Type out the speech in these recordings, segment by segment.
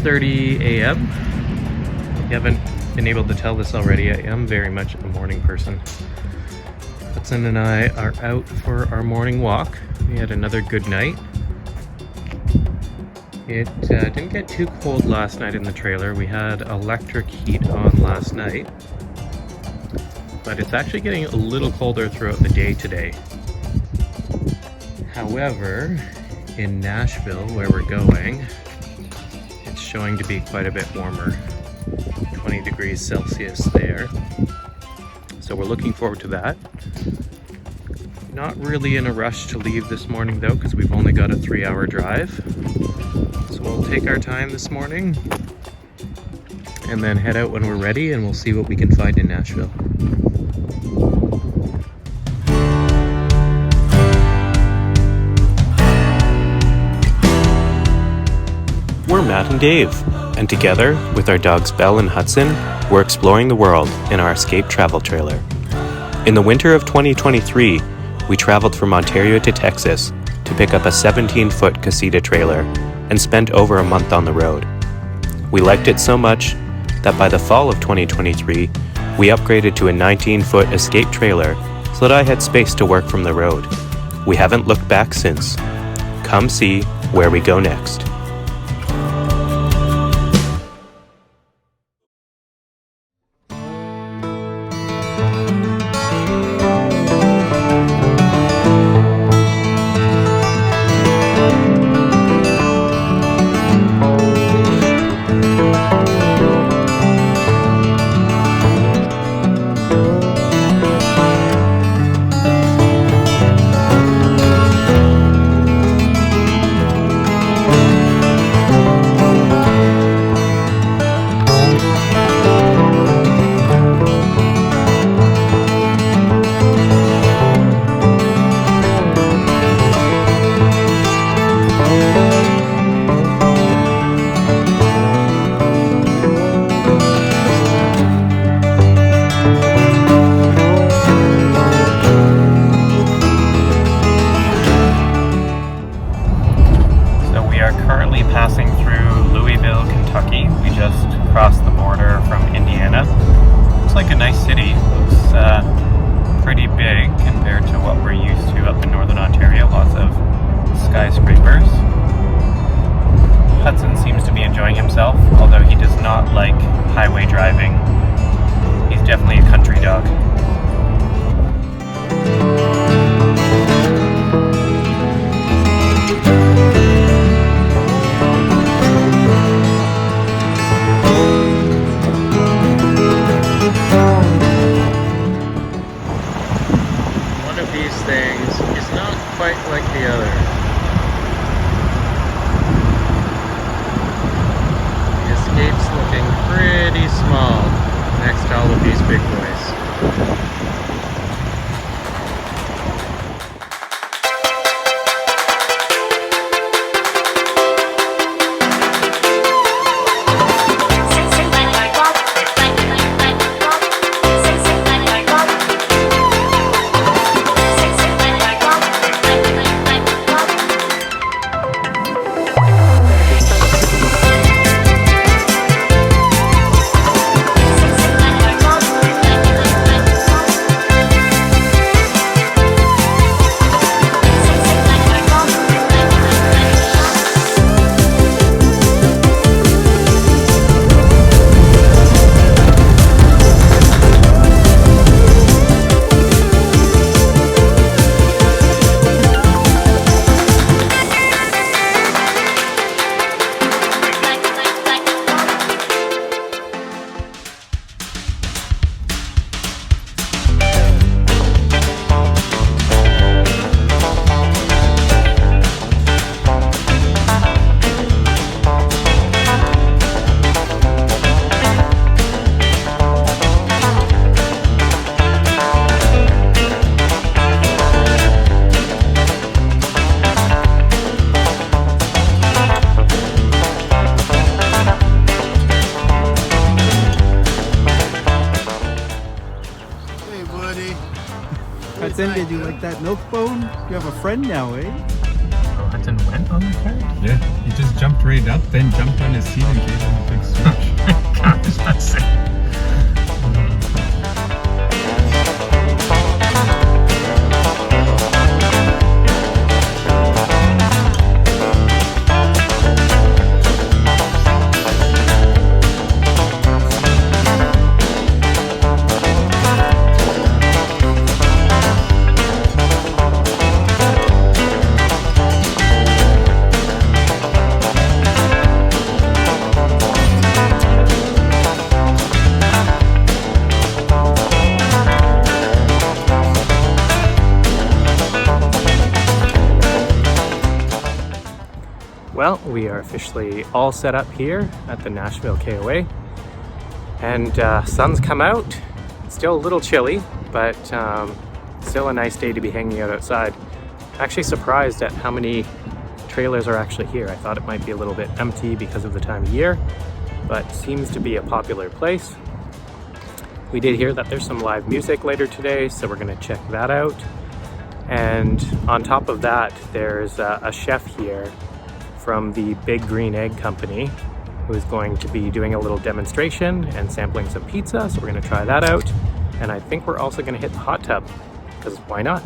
6:30 a.m. If you haven't been able to tell this already, I am very much a morning person. Hudson and I are out for our morning walk. We had another good night. It didn't get too cold last night in the trailer. We had electric heat on last night, but it's actually getting a little colder throughout the day today. However, in Nashville, where we're going, it's showing to be quite a bit warmer, 20 degrees Celsius there. So we're looking forward to that. Not really in a rush to leave this morning though, because we've only got a 3-hour drive. So we'll take our time this morning and then head out when we're ready, and we'll see what we can find in Nashville. We're Matt and Dave, and together with our dogs Belle and Hudson, we're exploring the world in our Escape travel trailer. In the winter of 2023, we traveled from Ontario to Texas to pick up a 17-foot casita trailer and spent over a month on the road. We liked it so much that by the fall of 2023, we upgraded to a 19-foot Escape trailer so that I had space to work from the road. We haven't looked back since. Come see where we go next. Passing through Louisville, Kentucky. We just crossed the border from Indiana. Looks like a nice city. Looks pretty big compared to what we're used to up in Northern Ontario. Lots of skyscrapers. Hudson seems to be enjoying himself, although he does not like highway driving. He's definitely a country dog. Things is not quite like the other. The Escape's looking pretty small next to all of these big boys. Hudson, did you like that milk bone? You have a friend now, eh? Oh, Hudson went on the cart? Yeah, he just jumped right up, then jumped on his seat and gave him a big stretch. Gosh, that's sick. Well, we are officially all set up here at the Nashville KOA, and sun's come out. It's still a little chilly, but still a nice day to be hanging out outside. Actually surprised at how many trailers are actually here. I thought it might be a little bit empty because of the time of year, but seems to be a popular place. We did hear that there's some live music later today, so we're gonna check that out. And on top of that, there's a chef here from the Big Green Egg Company who is going to be doing a little demonstration and sampling some pizza, so we're gonna try that out. And I think we're also gonna hit the hot tub, because why not?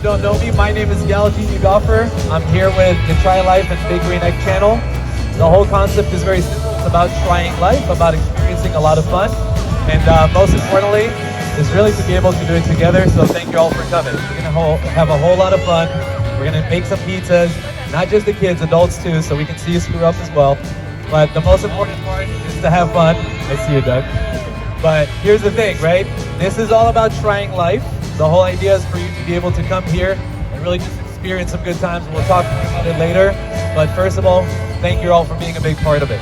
Don't know me, my name is Galantini Goffer. I'm here with the Try Life and Big Green Egg channel. The whole concept is very simple. It's about trying life, about experiencing a lot of fun, and most importantly, is really to be able to do it together. So thank you all for coming. We're gonna have a whole lot of fun. We're gonna make some pizzas, not just the kids, adults too, so we can see you screw up as well. But the most important part is to have fun. I see you, Doug. But here's the thing, right? This is all about trying life. The whole idea is for you to be able to come here and really just experience some good times. We'll talk more about it later. But first of all, thank you all for being a big part of it.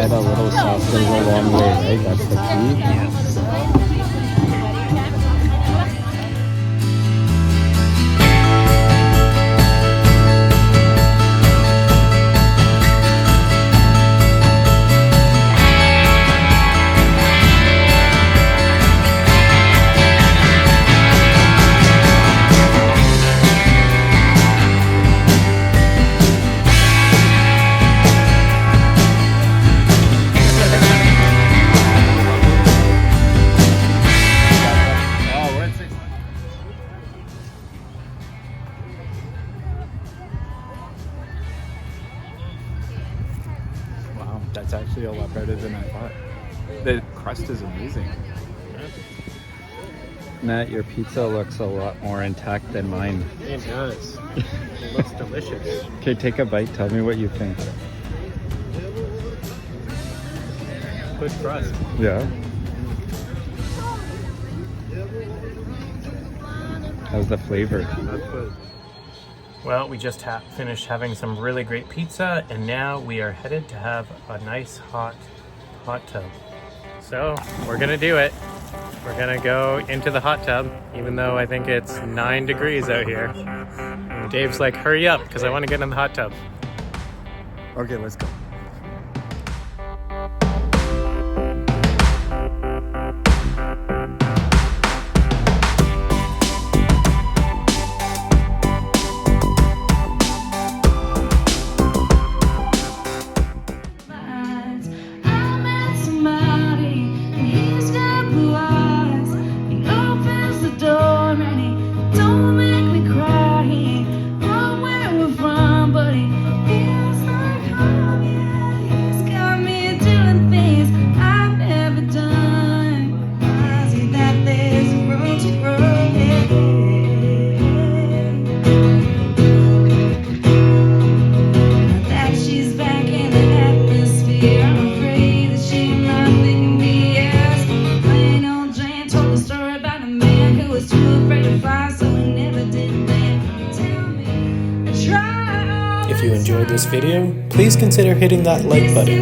A little sauce goes a long way, right? That's the key. Yes. Wow, that's actually a lot better than I thought. The crust is amazing. Matt, your pizza looks a lot more intact than mine. It does. It looks delicious. Okay, take a bite. Tell me what you think. Good crust. Yeah. How's the flavor? That's good. Well, we just finished having some really great pizza, and now we are headed to have a nice hot tub. So we're gonna do it. We're gonna go into the hot tub, even though I think it's 9 degrees out here. And Dave's like, hurry up, because I want to get in the hot tub. Okay, let's go. But it feels like home. was too afraid to fly, so we never did that. Tell me, I tried. If you enjoyed this video, please consider hitting that like button,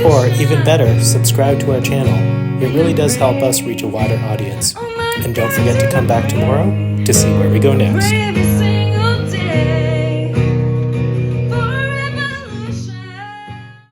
or even better, subscribe to our channel. It really does help us reach a wider audience. And don't forget to come back tomorrow to see where we go next.